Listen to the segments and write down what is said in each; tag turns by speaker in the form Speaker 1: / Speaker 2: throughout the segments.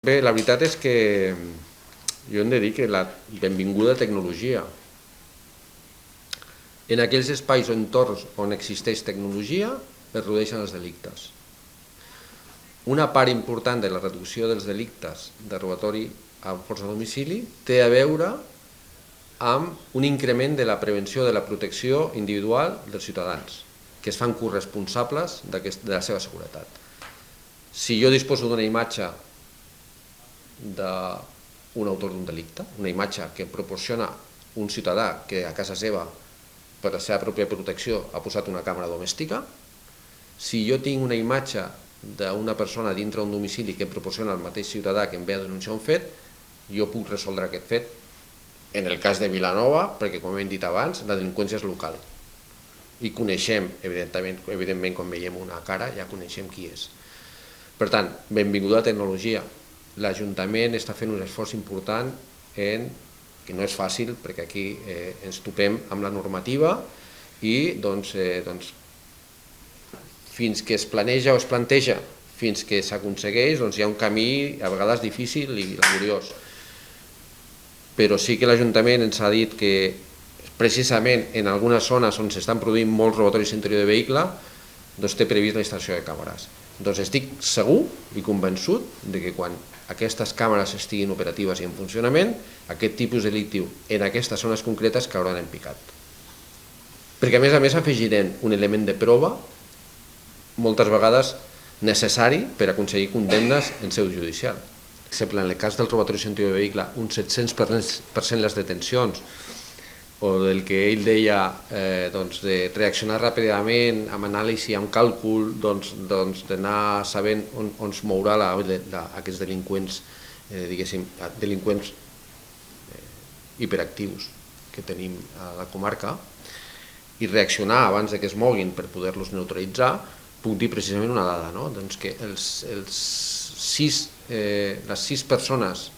Speaker 1: Bé, la veritat és que jo hem de dir que la benvinguda tecnologia. En aquells espais o entorns on existeix tecnologia es redueixen els delictes. Una part important de la reducció dels delictes de robatori amb força a domicili té a veure amb un increment de la prevenció de la protecció individual dels ciutadans, que es fan corresponsables de la seva seguretat. Si jo disposo d'una imatge d'un autor d'un delicte, una imatge que proporciona un ciutadà que a casa seva, per la seva pròpia protecció, ha posat una càmera domèstica, si jo tinc una imatge d'una persona dintre d'un domicili que proporciona el mateix ciutadà que em ve a denunciar un fet, jo puc resoldre aquest fet. En el cas de Vilanova, perquè com hem dit abans, la delinqüència és local. I coneixem, evidentment, quan veiem una cara, ja coneixem qui és. Per tant, benvinguda a la tecnologia. L'Ajuntament està fent un esforç important, que no és fàcil, perquè aquí ens topem amb la normativa i fins que es planeja o es planteja, fins que s'aconsegueix, hi ha un camí a vegades difícil i laboriós. Però sí que l'Ajuntament ens ha dit que precisament en algunes zones on s'estan produint molts robatoris a l'interior de vehicle, té previst la instal·lació de càmeres. Estic segur i convençut que quan aquestes càmeres estiguin operatives i en funcionament, aquest tipus delictiu en aquestes zones concretes cauran en picat. Perquè a més afegirem un element de prova moltes vegades necessari per aconseguir condemnes en seu judicial. Per exemple, en el cas del robatori a l'interior de vehicle, un 700% les detencions, o del que ell deia de reaccionar ràpidament amb anàlisi, amb càlcul, d'anar sabent on es mourà aquests delinqüents, diguéssim, delinqüents hiperactius que tenim a la comarca, i reaccionar abans que es moguin per poder-los neutralitzar, puc dir precisament una dada, que les 6 persones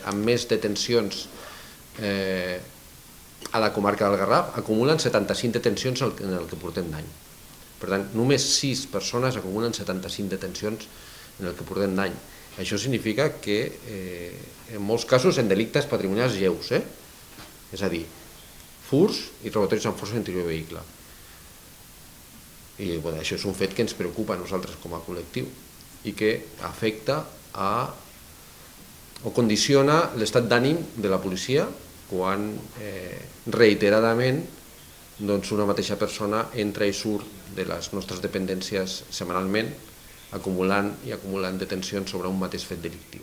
Speaker 1: amb més detencions a la comarca del Garraf acumulen 75 detencions en el que portem d'any. Per tant, només 6 persones acumulen 75 detencions en el que portem d'any. Això significa que en molts casos en delictes patrimonials lleus, és a dir, furts i robatoris amb força a l'interior de vehicle. I això és un fet que ens preocupa a nosaltres com a col·lectiu i que afecta o condiciona l'estat d'ànim de la policia quan reiteradament una mateixa persona entra i surt de les nostres dependències setmanalment, acumulant detencions sobre un mateix fet delictiu.